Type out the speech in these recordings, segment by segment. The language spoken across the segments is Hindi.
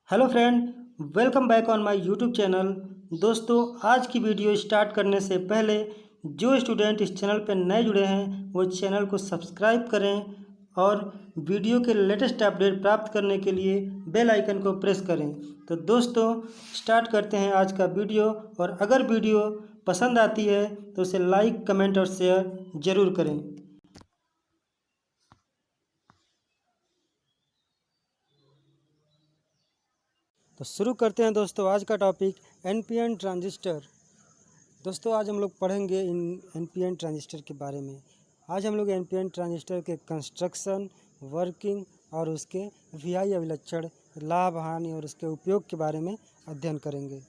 Hello friend, welcome back on my YouTube channel. दोस्तों, आज की वीडियो स्टार्ट करने से पहले जो स्टूडेंट इस चैनल पर नए जुड़े हैं वो चैनल को सब्सक्राइब करें और वीडियो के लेटेस्ट अपडेट प्राप्त करने के लिए बेल आइकन को प्रेस करें। तो दोस्तों, स्टार्ट करते हैं आज का वीडियो। और अगर वीडियो पसंद आती है तो उसे लाइक, कमेंट और शेयर ज़रूर करें। तो शुरू करते हैं दोस्तों आज का टॉपिक एनपीएन ट्रांजिस्टर। दोस्तों, आज हम लोग पढ़ेंगे इन एनपीएन ट्रांजिस्टर के बारे में। आज हम लोग एनपीएन ट्रांजिस्टर के कंस्ट्रक्शन, वर्किंग और उसके वीआई अभिलक्षण, लाभ, हानि और उसके उपयोग के बारे में अध्ययन करेंगे।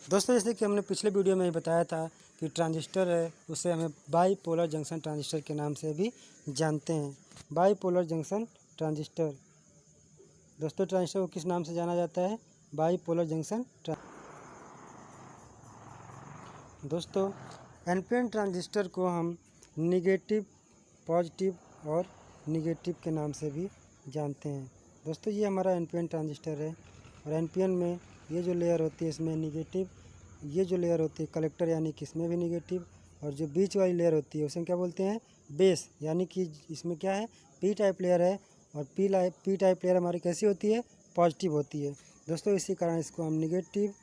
दोस्तों, जैसे कि हमने पिछले वीडियो में ही बताया था कि ट्रांजिस्टर है उसे हमें बाईपोलर जंक्शन ट्रांजिस्टर के नाम से भी जानते हैं। Bipolar junction transistor. दोस्तों, ट्रांजिस्टर को किस नाम से जाना जाता है? Bipolar junction. दोस्तों, एनपीएन ट्रांजिस्टर को हम निगेटिव, पॉजिटिव और निगेटिव के नाम से भी जानते हैं। दोस्तों, ये हमारा एनपीएन ट्रांजिस्टर है और एनपीएन में ये जो लेयर होती है इसमें निगेटिव, ये जो लेयर होती है कलेक्टर यानी कि इसमें भी निगेटिव, और जो बीच वाली लेयर होती है उसे क्या बोलते हैं? बेस, यानी कि इसमें क्या है? पी टाइप लेयर है और पी टाइप लेयर हमारी कैसी होती है? पॉजिटिव होती है। दोस्तों, इसी कारण इसको हम निगेटिव,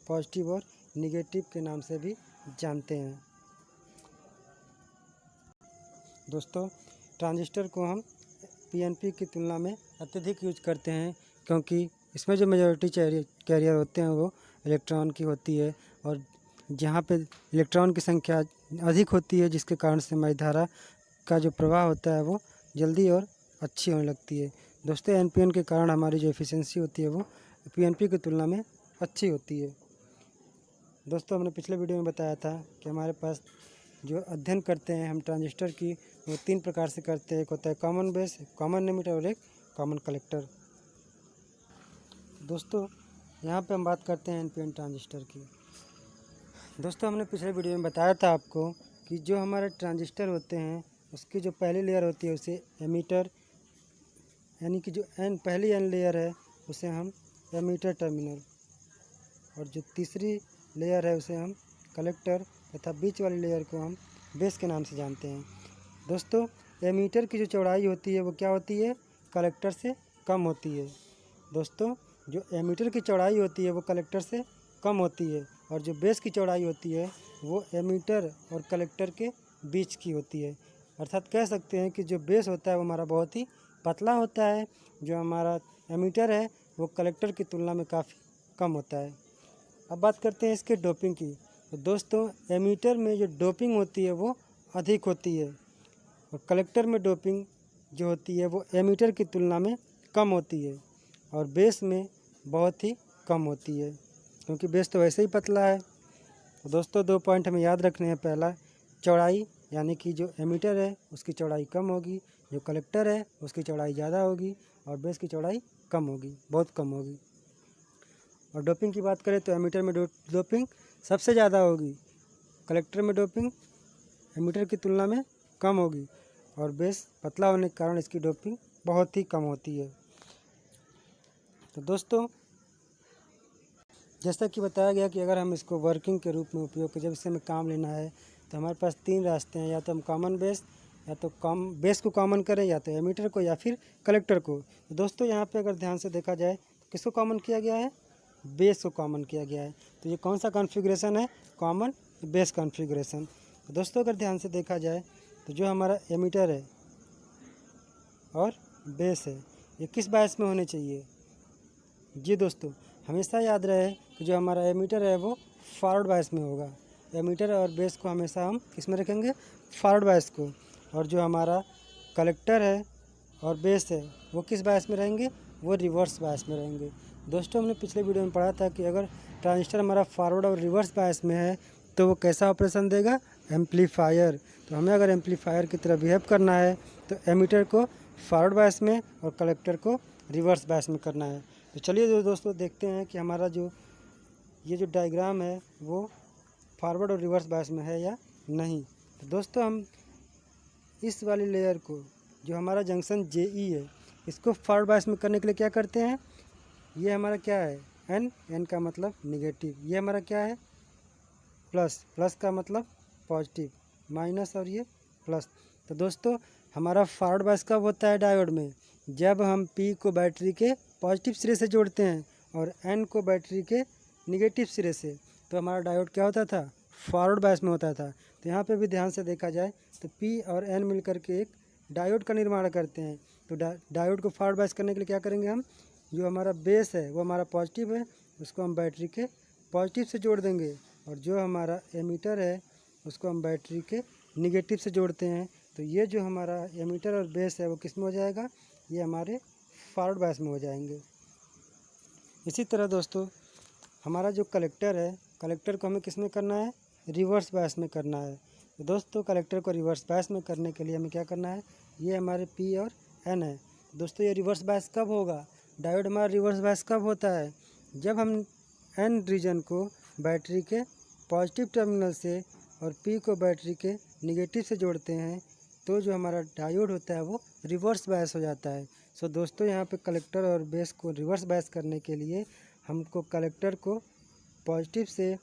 पॉजिटिव और निगेटिव के नाम से भी जानते हैं। दोस्तों, ट्रांजिस्टर को हम पीएनपी की तुलना में अत्यधिक यूज करते हैं क्योंकि इसमें जो मेजॉरिटी कैरियर होते हैं वो इलेक्ट्रॉन की होती है, और जहाँ पे इलेक्ट्रॉन की संख्या अधिक होती है जिसके कारण से हमारी धारा का जो प्रवाह होता है वो जल्दी और अच्छी होने लगती है। दोस्तों, एनपीएन के कारण हमारी जो एफिशिएंसी होती है वो पीएनपी की तुलना में अच्छी होती है। दोस्तों, हमने पिछले वीडियो में बताया था कि हमारे पास जो अध्ययन करते हैं हम ट्रांजिस्टर की, वो 3 प्रकार से करते हैं। एक होता है कॉमन बेस, कॉमन एमिटर और एक कॉमन कलेक्टर। दोस्तों, यहाँ पे हम बात करते हैं एनपीएन ट्रांजिस्टर की। दोस्तों, हमने पिछले वीडियो में बताया था आपको कि जो हमारे ट्रांजिस्टर होते हैं उसकी जो पहली लेयर होती है उसे एमीटर, यानी कि जो पहली एन लेयर है उसे हम एमीटर टर्मिनल, और जो तीसरी लेयर है उसे हम कलेक्टर तथा बीच वाली लेयर को हम बेस के नाम से जानते हैं। दोस्तों, एमीटर की जो चौड़ाई होती है वो क्या होती है? कलेक्टर से कम होती है। दोस्तों, जो एमीटर की चौड़ाई होती है वो कलेक्टर से कम होती है, और जो बेस की चौड़ाई होती है वो एमीटर और कलेक्टर के बीच की होती है। अर्थात कह सकते हैं कि जो बेस होता है वो हमारा बहुत ही पतला होता है, जो हमारा एमीटर है वो कलेक्टर की तुलना में काफ़ी कम होता है। अब बात करते हैं इसके डोपिंग की। तो दोस्तों, एमीटर में जो डोपिंग होती है वो अधिक होती है, और कलेक्टर में डोपिंग जो होती है वो एमीटर की तुलना में कम होती है, और बेस में बहुत ही कम होती है क्योंकि बेस तो वैसे ही पतला है। तो दोस्तों, 2 पॉइंट हमें याद रखने हैं। पहला, चौड़ाई, यानी कि जो एमीटर है उसकी चौड़ाई कम होगी, जो कलेक्टर है उसकी चौड़ाई ज़्यादा होगी, और बेस की चौड़ाई कम होगी, बहुत कम होगी। और डोपिंग की बात करें तो एमीटर में डोपिंग सबसे ज़्यादा होगी, कलेक्टर में डोपिंग एमीटर की तुलना में कम होगी, और बेस पतला होने के कारण इसकी डोपिंग बहुत ही कम होती है। तो दोस्तों, जैसा कि बताया गया कि अगर हम इसको वर्किंग के रूप में उपयोग करें, जब इसे हमें काम लेना है तो हमारे पास 3 रास्ते हैं। या तो हम कॉमन बेस, या तो बेस को कॉमन करें, या तो एमीटर को, या फिर कलेक्टर को। तो दोस्तों, यहाँ पे अगर ध्यान से देखा जाए तो किसको कॉमन किया गया है? बेस को कॉमन किया गया है। तो ये कौन सा कॉन्फ़िगरेशन है? Common base configuration. तो दोस्तों, अगर ध्यान से देखा जाए तो जो हमारा एमीटर है और बेस है ये किस बायस में होने चाहिए? जी दोस्तों, हमेशा याद रहे कि जो हमारा एमीटर है वो फॉरवर्ड बायस में होगा। एमीटर और बेस को हमेशा हम किस में रखेंगे? फॉरवर्ड बायस को। और जो हमारा कलेक्टर है और बेस है वो किस बायस में रहेंगे? वो रिवर्स बायस में रहेंगे। दोस्तों, हमने पिछले वीडियो में पढ़ा था कि अगर ट्रांजिस्टर हमारा फॉरवर्ड और रिवर्स बायस में है तो वो कैसा ऑपरेशन देगा? एम्पलीफायर। तो हमें अगर एम्पलीफायर की तरह बिहेव करना है तो एमीटर को फॉरवर्ड बायस में और कलेक्टर को रिवर्स बायस में करना है। तो चलिए दोस्तों, देखते हैं कि हमारा जो ये जो डायग्राम है वो फॉरवर्ड और रिवर्स बायस में है या नहीं। तो दोस्तों, हम इस वाली लेयर को, जो हमारा जंक्शन JE है, इसको फॉरवर्ड बायस में करने के लिए क्या करते हैं, ये हमारा क्या है एन का मतलब निगेटिव, ये हमारा क्या है प्लस का मतलब पॉजिटिव, माइनस और ये प्लस। तो दोस्तों हमारा फॉरवर्ड बायस कब होता है डायोड में, जब हम पी को बैटरी के पॉजिटिव सिरे से जोड़ते हैं और एन को बैटरी के निगेटिव सिरे से, तो हमारा डायोड क्या होता था, फॉरवर्ड बायस में होता था। तो यहाँ पे भी ध्यान से देखा जाए तो पी और एन मिलकर के एक डायोड का निर्माण करते हैं। तो डायोड को फॉरवर्ड बायस करने के लिए क्या करेंगे हम, जो हमारा बेस है वो हमारा पॉजिटिव है, उसको हम बैटरी के पॉजिटिव से जोड़ देंगे, और जो हमारा एमीटर है उसको हम बैटरी के निगेटिव से जोड़ते हैं। तो ये जो हमारा एमीटर और बेस है वो किस में हो जाएगा, ये हमारे फॉरवर्ड बायस में हो जाएंगे। इसी तरह दोस्तों हमारा जो कलेक्टर है, कलेक्टर को हमें किस में करना है, रिवर्स बायस में करना है। तो दोस्तों कलेक्टर को रिवर्स बायस में करने के लिए हमें क्या करना है, ये हमारे पी और एन है। दोस्तों ये रिवर्स बायस कब होगा, डायोड हमारा रिवर्स बायस कब होता है, जब हम एन रीजन को बैटरी के पॉजिटिव टर्मिनल से और पी को बैटरी के निगेटिव से जोड़ते हैं, तो जो हमारा डायोड होता है वो रिवर्स बायस हो जाता है। सो दोस्तों यहाँ पे कलेक्टर और बेस को रिवर्स बायस करने के लिए हमको कलेक्टर को पॉजिटिव से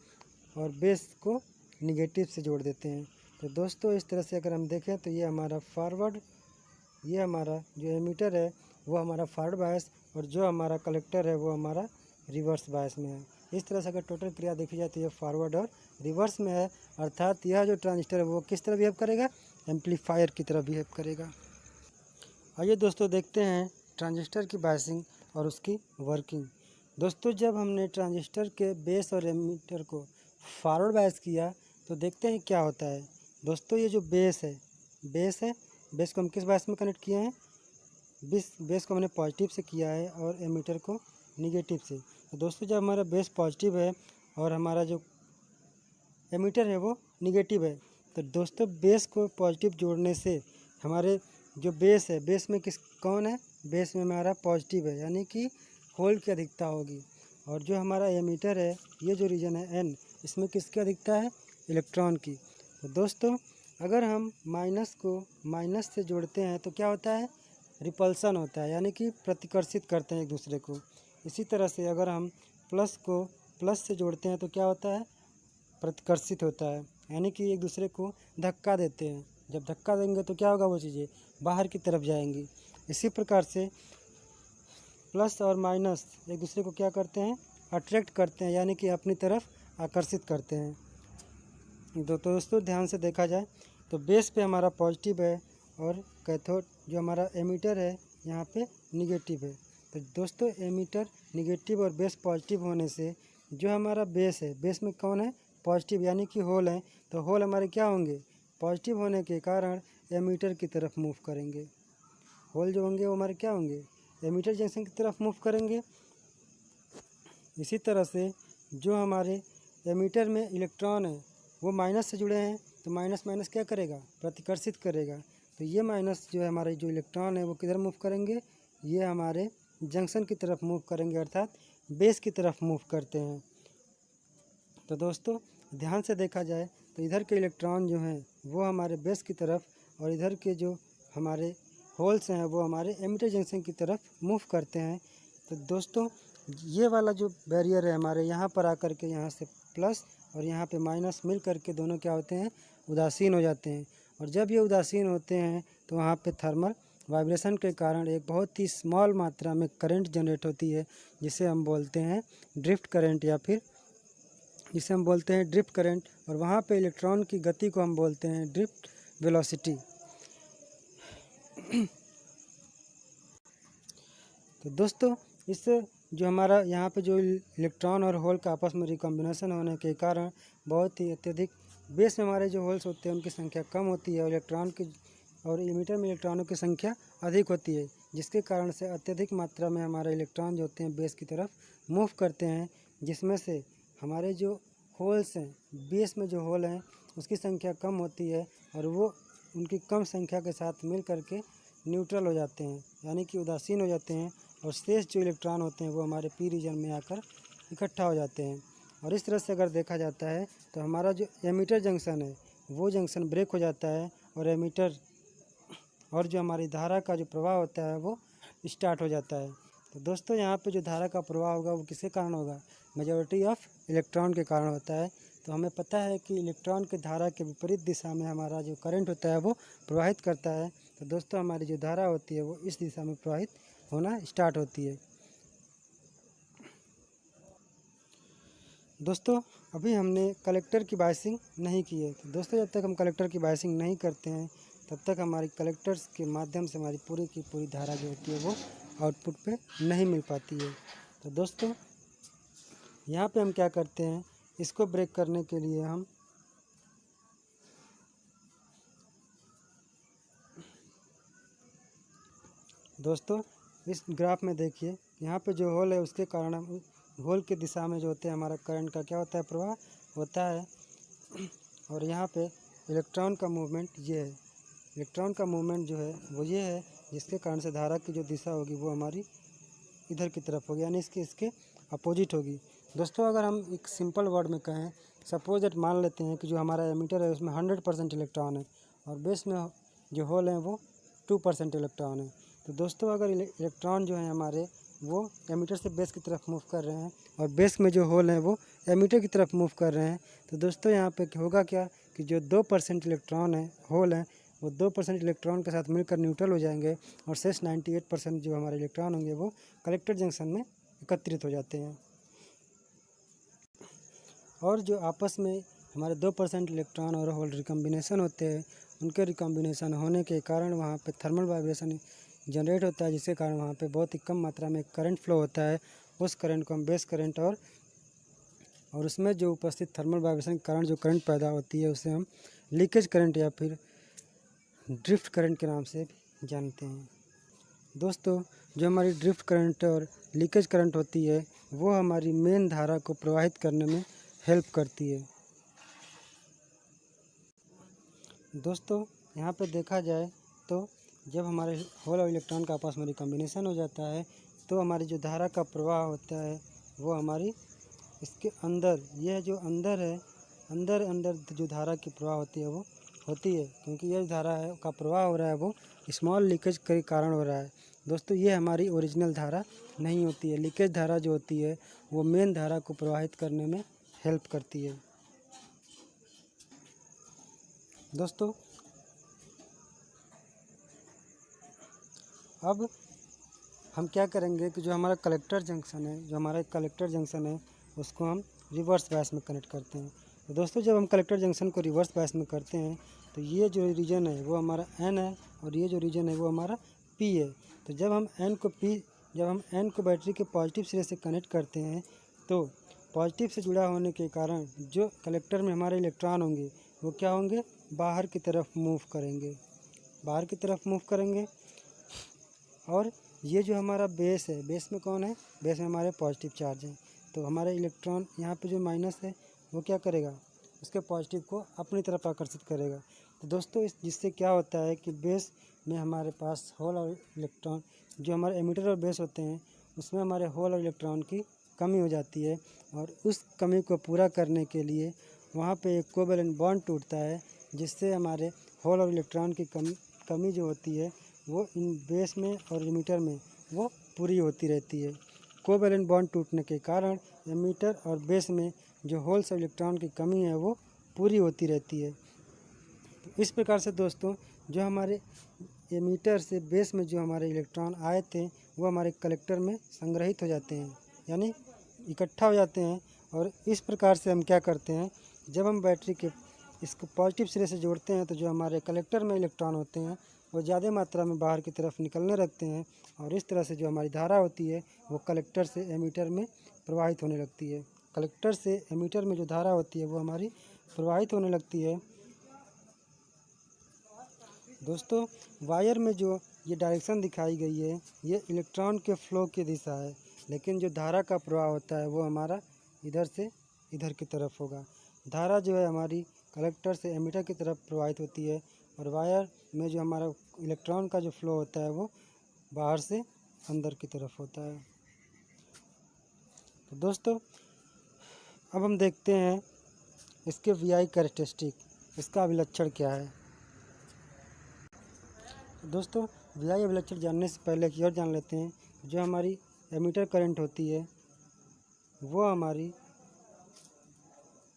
और बेस को निगेटिव से जोड़ देते हैं। तो दोस्तों इस तरह से अगर हम देखें तो ये हमारा फॉरवर्ड, ये हमारा जो एमीटर है वो हमारा फॉरवर्ड बायस, और जो हमारा कलेक्टर है वो हमारा रिवर्स बायस में है। इस तरह से अगर टोटल क्रिया देखी जाए तो ये फॉरवर्ड और रिवर्स में है, अर्थात यह जो ट्रांजिस्टर है वो किस तरह बिहेव करेगा, एम्पलीफायर की तरह बिहेव करेगा। आइए दोस्तों देखते हैं ट्रांजिस्टर की बायसिंग और उसकी वर्किंग। दोस्तों जब हमने ट्रांजिस्टर के बेस और एमीटर को फॉरवर्ड बायस किया तो देखते हैं क्या होता है। दोस्तों ये जो बेस है, बेस को हम किस बायस में कनेक्ट किए हैं, बेस को हमने पॉजिटिव से किया है और एमीटर को निगेटिव से। तो दोस्तों जब हमारा बेस पॉजिटिव है और हमारा जो एमीटर है वो निगेटिव है, तो दोस्तों बेस को पॉजिटिव जोड़ने से हमारे जो बेस है, बेस में कौन है, बेस में हमारा पॉजिटिव है, यानी कि होल की अधिकता होगी। और जो हमारा एमीटर है, ये जो रीजन है एन, इसमें किसकी अधिकता है, इलेक्ट्रॉन की। तो दोस्तों अगर हम माइनस को माइनस से जोड़ते हैं तो क्या होता है, रिपल्सन होता है, यानी कि प्रतिकर्षित करते हैं एक दूसरे को। इसी तरह से अगर हम प्लस को प्लस से जोड़ते हैं तो क्या होता है, प्रतिकर्षित होता है, यानी कि एक दूसरे को धक्का देते हैं। जब धक्का देंगे तो क्या होगा, वो चीज़ें बाहर की तरफ जाएंगी। इसी प्रकार से प्लस और माइनस एक दूसरे को क्या करते हैं, अट्रैक्ट करते हैं, यानी कि अपनी तरफ आकर्षित करते हैं। तो दोस्तों ध्यान से देखा जाए तो बेस पे हमारा पॉजिटिव है और कैथोड जो हमारा एमीटर है यहाँ पे निगेटिव है। तो दोस्तों एमीटर निगेटिव और बेस पॉजिटिव होने से जो हमारा बेस है, बेस में कौन है, पॉजिटिव, यानी कि होल है। तो होल हमारे क्या होंगे, पॉजिटिव होने के कारण एमीटर की तरफ मूव करेंगे। होल जो होंगे वो हमारे क्या होंगे, एमीटर जंक्शन की तरफ मूव करेंगे। इसी तरह से जो हमारे एमीटर में इलेक्ट्रॉन है वो माइनस से जुड़े हैं, तो माइनस माइनस क्या करेगा, प्रतिकर्षित करेगा। तो ये माइनस जो है हमारे जो इलेक्ट्रॉन है वो किधर मूव करेंगे, ये हमारे जंक्शन की तरफ मूव करेंगे, अर्थात बेस की तरफ मूव करते हैं। तो दोस्तों ध्यान से देखा जाए तो इधर के इलेक्ट्रॉन जो हैं वो हमारे बेस की तरफ, और इधर के जो हमारे होल्स हैं वो हमारे एमिटर जंक्शन की तरफ मूव करते हैं। तो दोस्तों ये वाला जो बैरियर है हमारे यहाँ पर आकर के यहाँ से प्लस और यहाँ पे माइनस मिल करके दोनों क्या होते हैं, उदासीन हो जाते हैं। और जब ये उदासीन होते हैं तो वहाँ पे थर्मल वाइब्रेशन के कारण एक बहुत ही स्मॉल मात्रा में करंट जनरेट होती है, जिसे हम बोलते हैं ड्रिफ्ट करंट, या फिर जिसे हम बोलते हैं ड्रिफ्ट करंट। और वहाँ पे इलेक्ट्रॉन की गति को हम बोलते हैं ड्रिफ्ट वेलोसिटी। तो दोस्तों इस जो हमारा यहाँ पे जो इलेक्ट्रॉन और होल का आपस में रिकॉम्बिनेशन होने के कारण बहुत ही अत्यधिक बेस में हमारे जो होल्स होते हैं उनकी संख्या कम होती है, और इलेक्ट्रॉन की और एमीटर में इलेक्ट्रॉनों की संख्या अधिक होती है, जिसके कारण से अत्यधिक मात्रा में हमारे इलेक्ट्रॉन जो होते हैं बेस की तरफ मूव करते हैं, जिसमें से हमारे जो होल्स हैं, बेस में जो होल हैं उसकी संख्या कम होती है, और वो उनकी कम संख्या के साथ मिल करके न्यूट्रल हो जाते हैं, यानी कि उदासीन हो जाते हैं, और शेष जो इलेक्ट्रॉन होते हैं वो हमारे पी रीजन में आकर इकट्ठा हो जाते हैं। और इस तरह से अगर देखा जाता है तो हमारा जो एमीटर जंक्शन है वो जंक्शन ब्रेक हो जाता है, और एमीटर और जो हमारी धारा का जो प्रवाह होता है वो स्टार्ट हो जाता है। तो दोस्तों यहाँ पे जो धारा का प्रवाह होगा वो किसके कारण होगा? मेजॉरिटी ऑफ इलेक्ट्रॉन के कारण होता है। तो हमें पता है कि इलेक्ट्रॉन के धारा के विपरीत दिशा में हमारा जो करंट होता है वो प्रवाहित करता है। तो दोस्तों हमारी जो धारा होती है वो इस दिशा में प्रवाहित होना स्टार्ट होती है। दोस्तों अभी हमने कलेक्टर की बायसिंग नहीं की है। तो दोस्तों जब तक हम कलेक्टर की बायसिंग नहीं करते हैं तब तक हमारी कलेक्टर्स के माध्यम से हमारी पूरी की पूरी धारा जो होती है वो आउटपुट पे नहीं मिल पाती है। तो दोस्तों यहाँ पे हम क्या करते हैं, इसको ब्रेक करने के लिए हम दोस्तों इस ग्राफ में देखिए, यहाँ पे जो होल है उसके कारण हम होल की दिशा में जो होते हैं हमारा करंट का क्या होता है, प्रवाह होता है। और यहाँ पे इलेक्ट्रॉन का मूवमेंट ये है, इलेक्ट्रॉन का मूवमेंट जो है वो ये है, जिसके कारण से धारा की जो दिशा होगी वो हमारी इधर की तरफ होगी, यानी इसके अपोजिट होगी। दोस्तों अगर हम एक सिंपल वर्ड में कहें, सपोज दैट मान लेते हैं कि जो हमारा एमीटर है उसमें 100% इलेक्ट्रॉन है और बेस में जो होल है वो 2% इलेक्ट्रॉन है। तो दोस्तों अगर इलेक्ट्रॉन जो है हमारे वो एमीटर से बेस की तरफ मूव कर रहे हैं और बेस में जो होल हैं वो एमीटर की तरफ मूव कर रहे हैं, तो दोस्तों यहाँ पे होगा क्या कि जो 2% इलेक्ट्रॉन है होल है वो 2% इलेक्ट्रॉन के साथ मिलकर न्यूट्रल हो जाएंगे और शेष 98% जो हमारे इलेक्ट्रॉन होंगे वो कलेक्टर जंक्शन में एकत्रित हो जाते हैं। और जो आपस में हमारे 2% इलेक्ट्रॉन और होल रिकम्बिनेशन होते हैं, उनके रिकम्बिनेशन होने के कारण वहाँ पे थर्मल वाइब्रेशन जनरेट होता है, जिसके कारण वहाँ पे बहुत ही कम मात्रा में करंट फ्लो होता है। उस करंट को हम बेस करंट और उसमें जो उपस्थित थर्मल वाइब्रेशन के कारण जो करंट पैदा होती है उसे हम लीकेज करंट या फिर ड्रिफ्ट करंट के नाम से भी जानते हैं। दोस्तों जो हमारी ड्रिफ्ट करंट और लीकेज करंट होती है वो हमारी मेन धारा को प्रवाहित करने में हेल्प करती है। दोस्तों यहाँ पे देखा जाए तो जब हमारे होल और इलेक्ट्रॉन का आपस में रिकम्बिनेशन हो जाता है तो हमारी जो धारा का प्रवाह होता है वो हमारी इसके अंदर, यह जो अंदर है, अंदर अंदर जो धारा की प्रवाह होती है वो होती है, क्योंकि यह धारा है का प्रवाह हो रहा है वो स्मॉल लीकेज के कारण हो रहा है। दोस्तों ये हमारी ओरिजिनल धारा नहीं होती है। लीकेज धारा जो होती है वो मेन धारा को प्रवाहित करने में हेल्प करती है। दोस्तों अब हम क्या करेंगे कि जो हमारा कलेक्टर जंक्शन है उसको हम रिवर्स बायस में कनेक्ट करते हैं। तो दोस्तों जब हम कलेक्टर जंक्शन को रिवर्स बायस में करते हैं तो ये जो रीजन है वो हमारा N है और ये जो रीजन है वो हमारा P है। तो जब हम N को बैटरी के पॉजिटिव सिरे से कनेक्ट करते हैं तो पॉजिटिव से जुड़ा होने के कारण जो कलेक्टर में हमारे इलेक्ट्रॉन होंगे वो क्या होंगे, बाहर की तरफ मूव करेंगे। और ये जो हमारा बेस है, बेस में कौन है, बेस में हमारे पॉजिटिव चार्ज हैं। तो हमारे इलेक्ट्रॉन यहाँ पे जो माइनस है वो क्या करेगा, उसके पॉजिटिव को अपनी तरफ आकर्षित करेगा। तो दोस्तों जिससे क्या होता है कि बेस में हमारे पास होल और इलेक्ट्रॉन, जो हमारे एमीटर और बेस होते हैं उसमें हमारे होल और इलेक्ट्रॉन की कमी हो जाती है और उस कमी को पूरा करने के लिए वहाँ पे एक कोवैलेंट बॉन्ड टूटता है, जिससे हमारे होल और इलेक्ट्रॉन की कमी जो होती है वो इन बेस में और एमीटर में वो पूरी होती रहती है। कोवैलेंट बॉन्ड टूटने के कारण एमीटर और बेस में जो होल्स और इलेक्ट्रॉन की कमी है वो पूरी होती रहती है। तो इस प्रकार से दोस्तों जो हमारे एमीटर से बेस में जो हमारे इलेक्ट्रॉन आए थे वो हमारे कलेक्टर में संग्रहित हो जाते हैं, यानी इकट्ठा हो जाते हैं। और इस प्रकार से हम क्या करते हैं, जब हम बैटरी के इसको पॉजिटिव सिरे से जोड़ते हैं तो जो हमारे कलेक्टर में इलेक्ट्रॉन होते हैं वो ज़्यादा मात्रा में बाहर की तरफ निकलने लगते हैं और इस तरह से जो हमारी धारा होती है वो कलेक्टर से एमीटर में प्रवाहित होने लगती है। कलेक्टर से एमीटर में जो धारा होती है वो हमारी प्रवाहित होने लगती है। दोस्तों वायर में जो ये डायरेक्शन दिखाई गई है ये इलेक्ट्रॉन के फ्लो की दिशा है, लेकिन जो धारा का प्रवाह होता है वो हमारा इधर से इधर की तरफ होगा। धारा जो है हमारी कलेक्टर से एमीटर की तरफ प्रवाहित होती है और वायर में जो हमारा इलेक्ट्रॉन का जो फ्लो होता है वो बाहर से अंदर की तरफ होता है। तो दोस्तों अब हम देखते हैं इसके VI कैरेक्टरिस्टिक, इसका अभिलक्षण क्या है। दोस्तों VI अभिलक्षण जानने से पहले एक और जान लेते हैं। जो हमारी एमीटर करंट होती है वो हमारी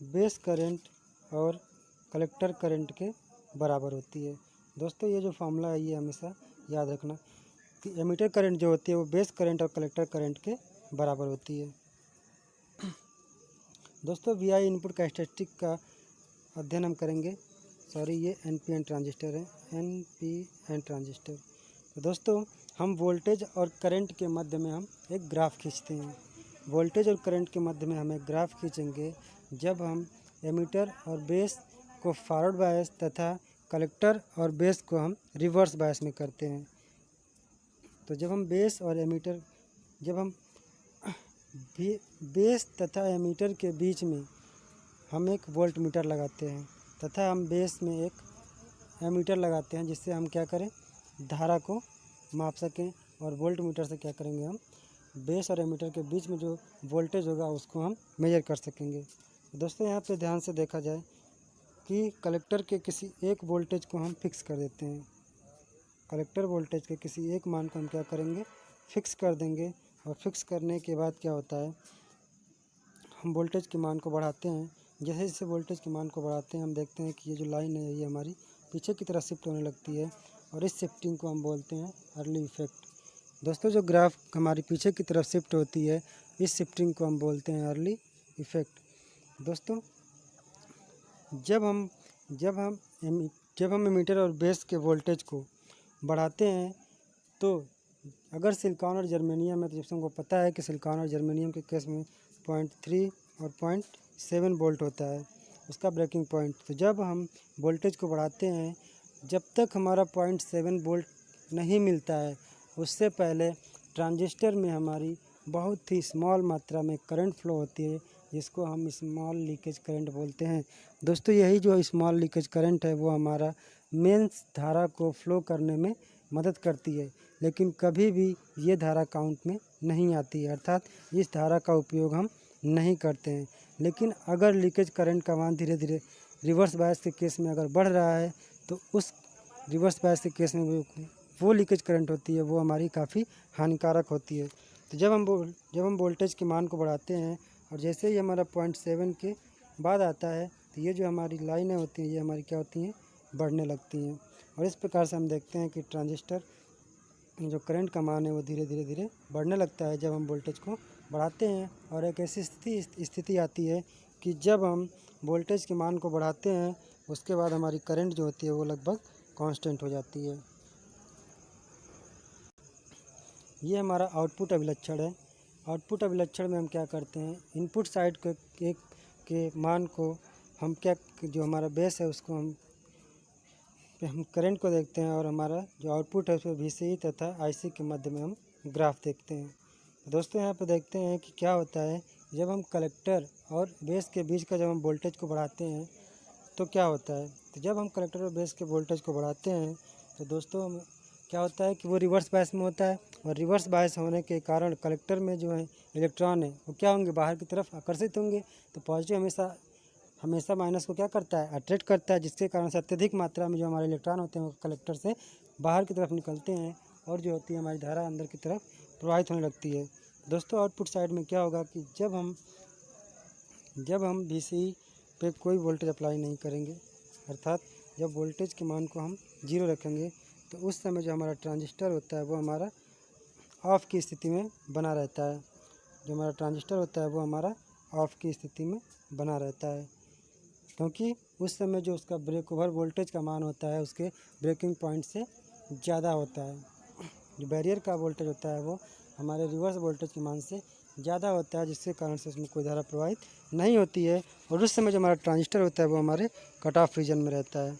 बेस करंट और कलेक्टर करंट के बराबर होती है। दोस्तों ये जो फार्मूला है ये हमेशा याद रखना कि एमीटर करंट जो होती है वो बेस करंट और कलेक्टर करंट के बराबर होती है। दोस्तों VI इनपुट कैरेक्टरिस्टिक का अध्ययन हम करेंगे। सॉरी, ये NPN ट्रांजिस्टर है, NPN ट्रांजिस्टर। तो दोस्तों हम वोल्टेज और करंट के मध्य में हम एक ग्राफ खींचते हैं। वोल्टेज और करंट के मध्य में हम एक ग्राफ खींचेंगे जब हम एमीटर और बेस को फॉरवर्ड बायस तथा कलेक्टर और बेस को हम रिवर्स बायस में करते हैं। तो जब हम बेस और एमीटर जब हम बेस तथा एमीटर के बीच में हम एक वोल्ट मीटर लगाते हैं तथा हम बेस में एक एमीटर लगाते हैं जिससे हम क्या करें, धारा को माप सकें, और वोल्ट मीटर से क्या करेंगे, हम बेस और एमीटर के बीच में जो वोल्टेज होगा उसको हम मेजर कर सकेंगे। दोस्तों यहाँ पे ध्यान से देखा जाए कि कलेक्टर के किसी एक वोल्टेज को हम फिक्स कर देते हैं। कलेक्टर वोल्टेज के किसी एक मान को हम क्या करेंगे, फिक्स कर देंगे। और फिक्स करने के बाद क्या होता है, हम वोल्टेज के मान को बढ़ाते हैं। जैसे जैसे वोल्टेज के मान को बढ़ाते हैं हम देखते हैं कि ये जो लाइन है ये हमारी पीछे की तरफ शिफ्ट होने लगती है, और इस शिफ्टिंग को हम बोलते हैं अर्ली इफेक्ट। दोस्तों जो ग्राफ हमारी पीछे की तरफ शिफ्ट होती है इस शिफ्टिंग को हम बोलते हैं अर्ली इफेक्ट। दोस्तों जब हम एमीटर और बेस के वोल्टेज को बढ़ाते हैं तो अगर सिलिकॉन और जर्मेनियम है तो जैसे हमको पता है कि सिलिकॉन और जर्मेनियम के केस में 0.3 और 0.7 वोल्ट होता है उसका ब्रेकिंग पॉइंट। तो जब हम वोल्टेज को बढ़ाते हैं, जब तक हमारा 0.7 वोल्ट नहीं मिलता है उससे पहले ट्रांजिस्टर में हमारी बहुत ही स्मॉल मात्रा में करंट फ्लो होती है जिसको हम स्मॉल लीकेज करंट बोलते हैं। दोस्तों यही जो स्मॉल लीकेज करंट है वो हमारा मेन धारा को फ्लो करने में मदद करती है, लेकिन कभी भी ये धारा काउंट में नहीं आती है, अर्थात इस धारा का उपयोग हम नहीं करते हैं। लेकिन अगर लीकेज करंट का मान धीरे धीरे रिवर्स बायस के केस में अगर बढ़ रहा है तो उस रिवर्स बायस के केस में वो लीकेज करंट होती है वो हमारी काफ़ी हानिकारक होती है। तो जब हम वोल्टेज के मान को बढ़ाते हैं और जैसे ही हमारा 0.7 के बाद आता है तो ये जो हमारी लाइनें होती हैं ये हमारी क्या होती हैं, बढ़ने लगती हैं। और इस प्रकार से हम देखते हैं कि ट्रांजिस्टर जो करंट का मान है वो धीरे धीरे बढ़ने लगता है जब हम वोल्टेज को बढ़ाते हैं। और एक ऐसी स्थिति आती है कि जब हम वोल्टेज के मान को बढ़ाते हैं उसके बाद हमारी करंट जो होती है वो लगभग कांस्टेंट हो जाती है। ये हमारा आउटपुट अभिलक्षण है। आउटपुट अभिलक्षण में हम क्या करते हैं, इनपुट साइड के मान को हम क्या, जो हमारा बेस है उसको हम करंट को देखते हैं और हमारा जो आउटपुट है उसमें VCE तथा IC के मध्य में हम ग्राफ देखते हैं। दोस्तों यहाँ पे देखते हैं कि क्या होता है, जब हम कलेक्टर और बेस के बीच का जब हम वोल्टेज को बढ़ाते हैं तो क्या होता है। तो जब हम कलेक्टर और बेस के वोल्टेज को बढ़ाते हैं तो दोस्तों क्या होता है कि वो रिवर्स बायस में होता है, और रिवर्स बायस होने के कारण कलेक्टर में जो है इलेक्ट्रॉन है वो क्या होंगे, बाहर की तरफ आकर्षित होंगे। तो पॉजिटिव हमेशा माइनस को क्या करता है, अट्रैक्ट करता है, जिसके कारण से अत्यधिक मात्रा में जो हमारे इलेक्ट्रॉन होते हैं वो कलेक्टर से बाहर की तरफ निकलते हैं और जो होती है हमारी धारा अंदर की तरफ प्रवाहित होने लगती है। दोस्तों आउटपुट साइड में क्या होगा कि जब हम VCE पे कोई वोल्टेज अप्लाई नहीं करेंगे, अर्थात जब वोल्टेज के मान को हम 0 रखेंगे तो उस समय जो हमारा ट्रांजिस्टर होता है वो हमारा ऑफ़ की स्थिति में बना रहता है। जो हमारा ट्रांजिस्टर होता है वो हमारा ऑफ़ की स्थिति में बना रहता है, क्योंकि उस समय जो उसका ब्रेक ओवर वोल्टेज का मान होता है उसके ब्रेकिंग पॉइंट से ज़्यादा होता है। जो बैरियर का वोल्टेज होता है वो हमारे रिवर्स वोल्टेज के मान से ज़्यादा होता है, जिसके कारण से उसमें कोई धारा प्रवाहित नहीं होती है, और उस समय जो हमारा ट्रांजिस्टर होता है वो हमारे कट ऑफ रीजन में रहता है।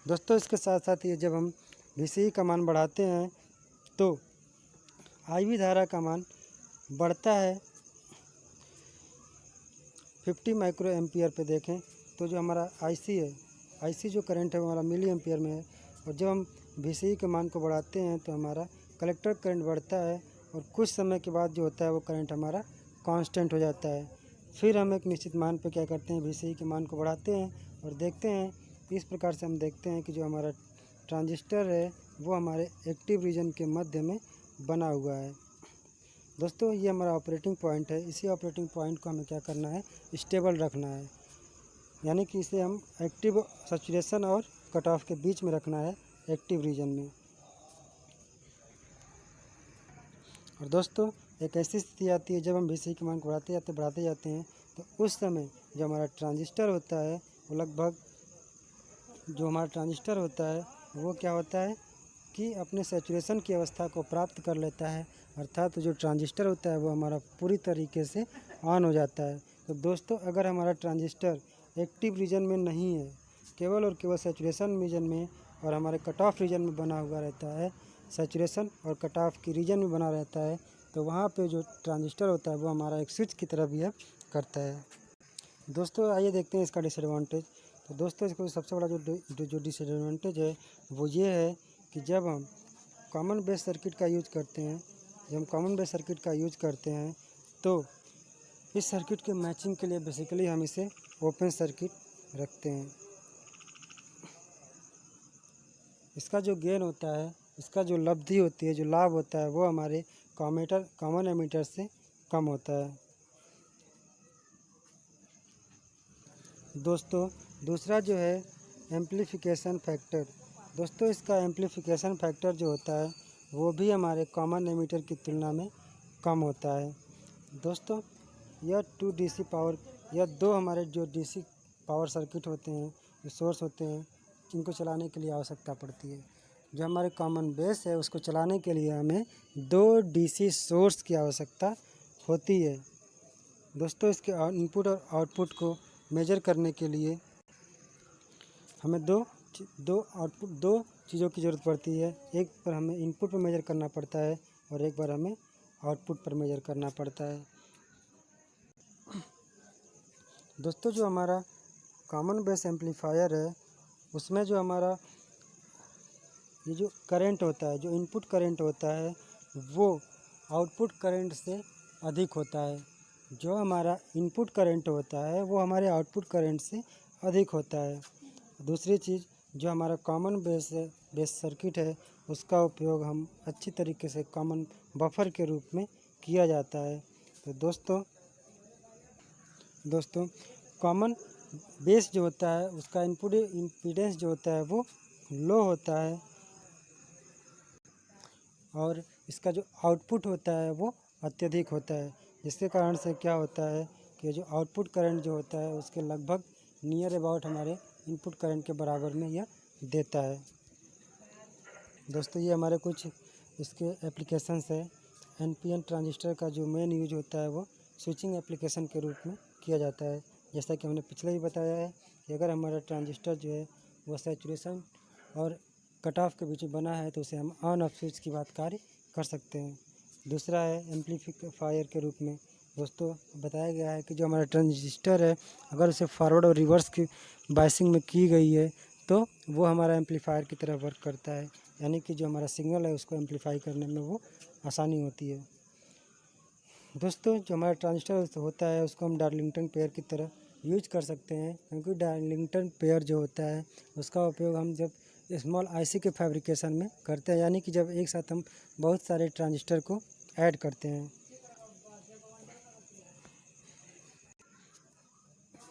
दोस्तों इसके साथ साथ ये जब हम VCE का मान बढ़ाते हैं तो IV धारा का मान बढ़ता है 50 माइक्रो एम्पियर पे देखें तो जो हमारा IC है, IC जो करंट है वो हमारा मिली एम्पियर में है। और जब हम VCE के मान को बढ़ाते हैं तो हमारा कलेक्टर करंट बढ़ता है, और कुछ समय के बाद जो होता है वो करंट हमारा कांस्टेंट हो जाता है। फिर हम एक निश्चित मान पे क्या करते हैं, VCE के मान को बढ़ाते हैं और देखते हैं। इस प्रकार से हम देखते हैं कि जो हमारा ट्रांजिस्टर है वो हमारे एक्टिव रीजन के मध्य में बना हुआ है। दोस्तों ये हमारा ऑपरेटिंग पॉइंट है। इसी ऑपरेटिंग पॉइंट को हमें क्या करना है, स्टेबल रखना है, यानी कि इसे हम एक्टिव सैचुरेशन और कट ऑफ के बीच में रखना है, एक्टिव रीजन में। और दोस्तों एक ऐसी स्थिति आती है जब हम VCE के मान को बढ़ाते जाते हैं तो उस समय जो हमारा ट्रांजिस्टर होता है वो लगभग क्या होता है कि अपने सैचुरेशन की अवस्था को प्राप्त कर लेता है, अर्थात जो ट्रांजिस्टर होता है वो हमारा पूरी तरीके से ऑन हो जाता है। तो दोस्तों अगर हमारा ट्रांजिस्टर एक्टिव रीजन में नहीं है, केवल और केवल सैचुरेशन रीजन में और हमारे कट ऑफ रीजन में बना हुआ रहता है, सैचुरेशन और कट ऑफ की रीजन में बना रहता है, तो वहाँ पे जो ट्रांजिस्टर होता है वो हमारा एक स्विच की तरह बिहेव करता है। दोस्तों आइए देखते हैं इसका डिसएडवांटेज। तो दोस्तों इसको सबसे बड़ा जो डिसएडवांटेज है वो ये है कि जब हम कॉमन बेस सर्किट का यूज करते हैं तो इस सर्किट के मैचिंग के लिए बेसिकली हम इसे ओपन सर्किट रखते हैं। इसका जो गेन होता है, इसका जो लब्धि होती है, जो लाभ होता है वो हमारे कॉमन एमीटर से कम होता है। दोस्तों दूसरा जो है एम्प्लीफिकेशन फैक्टर। दोस्तों इसका एम्प्लीफिकेशन फैक्टर जो होता है वो भी हमारे कॉमन एमीटर की तुलना में कम होता है। दोस्तों यह दो हमारे जो DC पावर सर्किट होते हैं, जो सोर्स होते हैं, जिनको चलाने के लिए आवश्यकता पड़ती है। जो हमारे कॉमन बेस है उसको चलाने के लिए हमें 2 DC सोर्स की आवश्यकता होती है। दोस्तों इसके इनपुट और आउटपुट को मेजर करने के लिए हमें दो चीज़ों की ज़रूरत पड़ती है। एक बार हमें इनपुट पर मेजर करना पड़ता है और एक बार हमें आउटपुट पर मेजर करना पड़ता है। दोस्तों जो हमारा कॉमन बेस एम्पलीफायर है उसमें जो हमारा ये जो करंट होता है, जो इनपुट करंट होता है वो आउटपुट करंट से अधिक होता है। जो हमारा इनपुट करंट होता है वो हमारे आउटपुट करंट से अधिक होता है। दूसरी चीज़, जो हमारा कॉमन बेस सर्किट है उसका उपयोग हम अच्छी तरीके से कॉमन बफर के रूप में किया जाता है। तो दोस्तों कॉमन बेस जो होता है उसका इनपुट इम्पीडेंस जो होता है वो लो होता है और इसका जो आउटपुट होता है वो अत्यधिक होता है, जिसके कारण से क्या होता है कि जो आउटपुट करंट जो होता है उसके लगभग नियर अबाउट हमारे इनपुट करंट के बराबर में यह देता है। दोस्तों ये हमारे कुछ इसके एप्लीकेशंस है। NPN ट्रांजिस्टर का जो मेन यूज होता है वो स्विचिंग एप्लीकेशन के रूप में किया जाता है। जैसा कि हमने पिछले ही बताया है कि अगर हमारा ट्रांजिस्टर जो है वो सैचुरेशन और कट ऑफ के बीच में बना है तो उसे हम ऑन ऑफ स्विच की बात कार्य कर सकते हैं। दूसरा है एम्पलीफायर के रूप में। दोस्तों बताया गया है कि जो हमारा ट्रांजिस्टर है अगर उसे फॉरवर्ड और रिवर्स की बायसिंग में की गई है तो वो हमारा एम्पलीफायर की तरह वर्क करता है, यानी कि जो हमारा सिग्नल है उसको एम्पलीफाई करने में वो आसानी होती है। दोस्तों जो हमारा ट्रांजिस्टर होता है उसको हम डार्लिंगटन पेयर की तरह यूज कर सकते हैं, क्योंकि डार्लिंगटन पेयर जो होता है उसका उपयोग हम जब स्मॉल IC के फैब्रिकेशन में करते हैं, यानी कि जब एक साथ हम बहुत सारे ट्रांजिस्टर को ऐड करते हैं।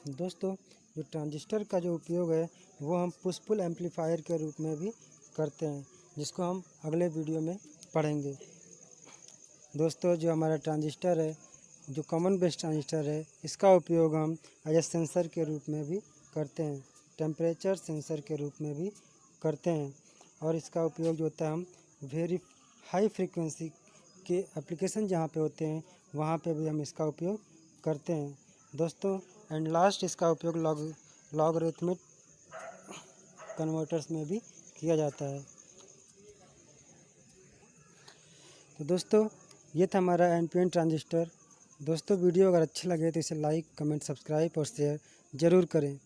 दोस्तों जो ट्रांजिस्टर का जो उपयोग है वो हम पुश पुल एम्पलीफायर के रूप में भी करते हैं, जिसको हम अगले वीडियो में पढ़ेंगे। दोस्तों जो हमारा ट्रांजिस्टर है, जो कॉमन बेस ट्रांजिस्टर है, इसका उपयोग हम एज ए सेंसर के रूप में भी करते हैं, टेम्परेचर सेंसर के रूप में भी करते हैं। और इसका उपयोग जो होता है हम वेरी हाई फ्रीक्वेंसी के एप्लीकेशन जहाँ पे होते हैं वहाँ पे भी हम इसका उपयोग करते हैं। दोस्तों एंड लास्ट इसका उपयोग लॉगरिथमिक कन्वर्टर्स में भी किया जाता है। तो दोस्तों ये था हमारा NPN ट्रांजिस्टर। दोस्तों वीडियो अगर अच्छे लगे तो इसे लाइक, कमेंट, सब्सक्राइब और शेयर ज़रूर करें।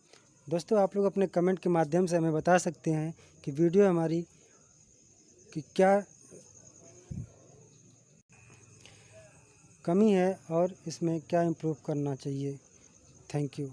दोस्तों आप लोग अपने कमेंट के माध्यम से हमें बता सकते हैं कि वीडियो हमारी की क्या कमी है और इसमें क्या इम्प्रूव करना चाहिए। Thank you.